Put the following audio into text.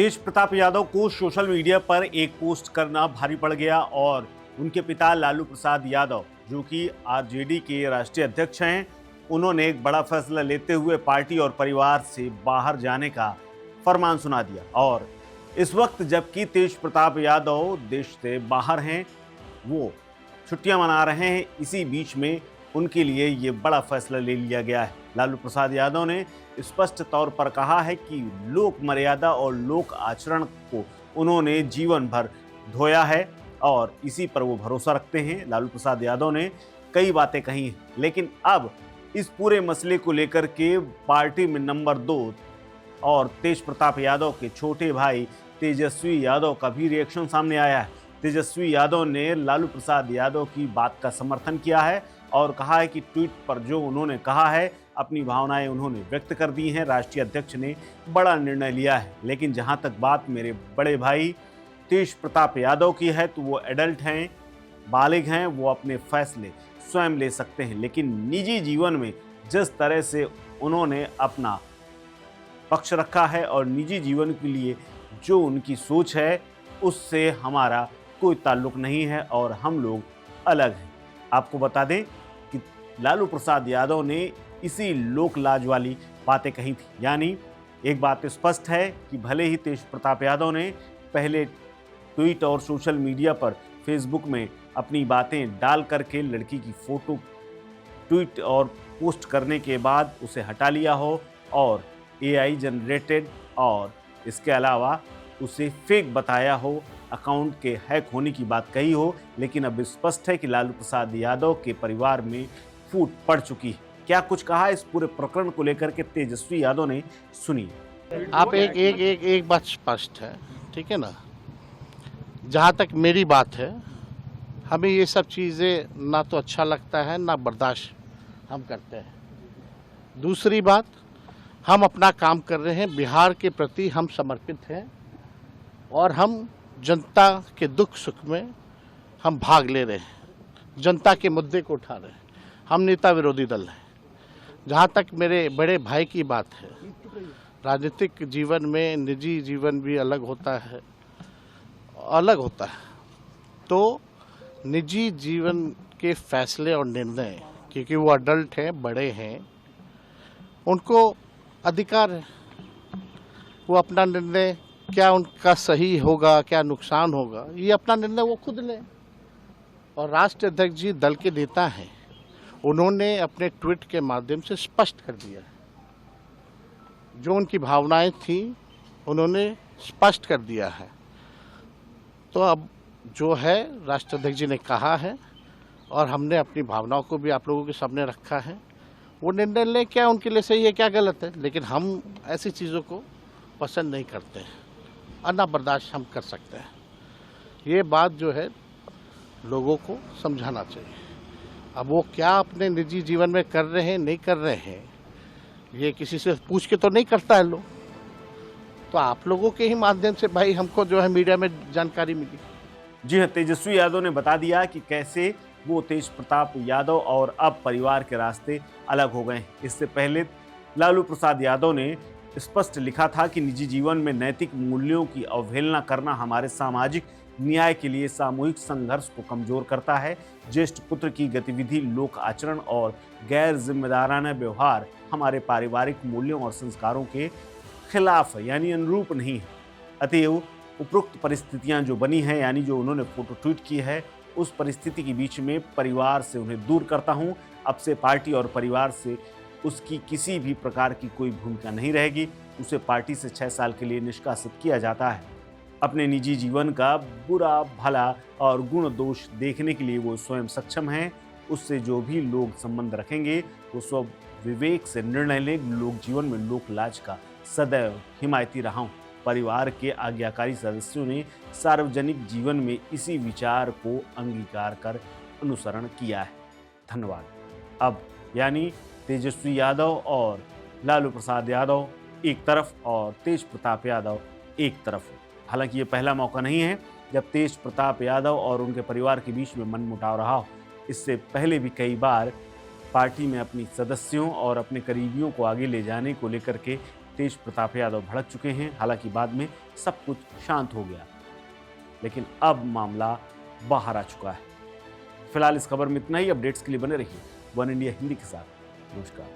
तेज प्रताप यादव को social media पर एक पोस्ट करना भारी पड़ गया और उनके पिता लालू प्रसाद यादव, जो कि आरजेडी के राष्ट्रीय अध्यक्ष हैं, उन्होंने एक बड़ा फैसला लेते हुए पार्टी और परिवार से बाहर जाने का फरमान सुना दिया। और इस वक्त जबकि तेज प्रताप यादव देश से बाहर हैं, वो छुट्टियां मना रहे हैं, इसी बीच में उनके लिए ये बड़ा फैसला ले लिया गया है। लालू प्रसाद यादव ने स्पष्ट तौर पर कहा है कि लोक मर्यादा और लोक आचरण को उन्होंने जीवन भर धोया है और इसी पर वो भरोसा रखते हैं। लालू प्रसाद यादव ने कई बातें कही हैं, लेकिन अब इस पूरे मसले को लेकर के पार्टी में नंबर 2 और तेज प्रताप यादव के छोटे भाई तेजस्वी यादव का भी रिएक्शन सामने आया है। तेजस्वी यादव ने लालू प्रसाद यादव की बात का समर्थन किया है और कहा है कि ट्वीट पर जो उन्होंने कहा है, अपनी भावनाएं उन्होंने व्यक्त कर दी हैं। राष्ट्रीय अध्यक्ष ने बड़ा निर्णय लिया है, लेकिन जहां तक बात मेरे बड़े भाई तेज प्रताप यादव की है, तो वो एडल्ट हैं, बालिग हैं, वो अपने फैसले स्वयं ले सकते हैं। लेकिन निजी जीवन में जिस तरह से उन्होंने अपना पक्ष रखा है और निजी जीवन के लिए जो उनकी सोच है, उससे हमारा कोई ताल्लुक नहीं है और हम लोग अलग हैं। आपको बता दें कि लालू प्रसाद यादव ने इसी लोक लाज वाली बातें कही थी। यानी एक बात स्पष्ट है कि भले ही तेज प्रताप यादव ने पहले ट्वीट और सोशल मीडिया पर फेसबुक में अपनी बातें डाल करके लड़की की फ़ोटो ट्वीट और पोस्ट करने के बाद उसे हटा लिया हो और एआई जनरेटेड और इसके अलावा उसे फेक बताया हो, अकाउंट के हैक होने की बात कही हो, लेकिन अब स्पष्ट है कि लालू प्रसाद यादव के परिवार में फूट पड़ चुकी है। क्या कुछ कहा इस पूरे प्रकरण को लेकर के तेजस्वी यादव ने, सुनिए। आप एक बात स्पष्ट है, ठीक है ना, जहाँ तक मेरी बात है, हमें ये सब चीज़ें ना तो अच्छा लगता है ना बर्दाश्त हम करते हैं। दूसरी बात, हम अपना काम कर रहे हैं, बिहार के प्रति हम समर्पित हैं और हम जनता के दुख सुख में हम भाग ले रहे हैं, जनता के मुद्दे को उठा रहे हैं। हम नेता विरोधी दल हैं। जहाँ तक मेरे बड़े भाई की बात है, राजनीतिक जीवन में निजी जीवन भी अलग होता है। तो निजी जीवन के फैसले और निर्णय, क्योंकि वो अडल्ट हैं, बड़े हैं, उनको अधिकार है, वो अपना निर्णय, क्या उनका सही होगा, क्या नुकसान होगा, ये अपना निर्णय वो खुद लें। और राष्ट्रीय अध्यक्ष जी दल के नेता हैं, उन्होंने अपने ट्वीट के माध्यम से स्पष्ट कर दिया है, जो उनकी भावनाएं थी उन्होंने स्पष्ट कर दिया है। तो अब जो है राष्ट्रीय अध्यक्ष जी ने कहा है और हमने अपनी भावनाओं को भी आप लोगों के सामने रखा है, वो निर्णय लें, क्या उनके लिए सही है, क्या गलत है। लेकिन हम ऐसी चीज़ों को पसंद नहीं करते हैं और ना बर्दाश्त हम कर सकते हैं। ये बात जो है लोगों को समझाना चाहिए। अब वो क्या अपने निजी जीवन में कर रहे हैं, नहीं कर रहे हैं, ये किसी से पूछ के तो नहीं करता है लोग। तो आप लोगों के ही माध्यम से भाई हमको जो है मीडिया में जानकारी मिली। जी हाँ, तेजस्वी यादव ने बता दिया कि कैसे वो तेज प्रताप यादव और अब परिवार के रास्ते अलग हो गए हैं। इससे पहले लालू प्रसाद यादव ने स्पष्ट लिखा था कि निजी जीवन में नैतिक मूल्यों की अवहेलना करना हमारे सामाजिक न्याय के लिए सामूहिक संघर्ष को कमजोर करता है। ज्येष्ठ पुत्र की गतिविधि, लोक आचरण और गैर जिम्मेदाराना व्यवहार हमारे पारिवारिक मूल्यों और संस्कारों के खिलाफ है, यानी अनुरूप नहीं है। अतएव उपरोक्त परिस्थितियां जो बनी हैं, यानी जो उन्होंने फोटो ट्वीट की है, उस परिस्थिति के बीच में परिवार से उन्हें दूर करता हूं। अब से पार्टी और परिवार से उसकी किसी भी प्रकार की कोई भूमिका नहीं रहेगी। उसे पार्टी से 6 साल के लिए निष्कासित किया जाता है। अपने निजी जीवन का बुरा भला और गुण दोष देखने के लिए वो स्वयं सक्षम हैं। उससे जो भी लोग संबंध रखेंगे वो स्व विवेक से निर्णय लें। लोक जीवन में लोक लाज का सदैव हिमायती रहा हूँ। परिवार के आज्ञाकारी सदस्यों ने सार्वजनिक जीवन में इसी विचार को अंगीकार कर अनुसरण किया है। धन्यवाद। अब यानी तेजस्वी यादव और लालू प्रसाद यादव एक तरफ और तेज प्रताप यादव एक तरफ। हालांकि ये पहला मौका नहीं है जब तेज प्रताप यादव और उनके परिवार के बीच में मनमुटाव रहा हो। इससे पहले भी कई बार पार्टी में अपनी सदस्यों और अपने करीबियों को आगे ले जाने को लेकर के तेज प्रताप यादव भड़क चुके हैं। हालांकि बाद में सब कुछ शांत हो गया, लेकिन अब मामला बाहर आ चुका है। फिलहाल इस खबर में इतना ही। अपडेट्स के लिए बने रहिए वन इंडिया हिंदी के साथ। नमस्कार।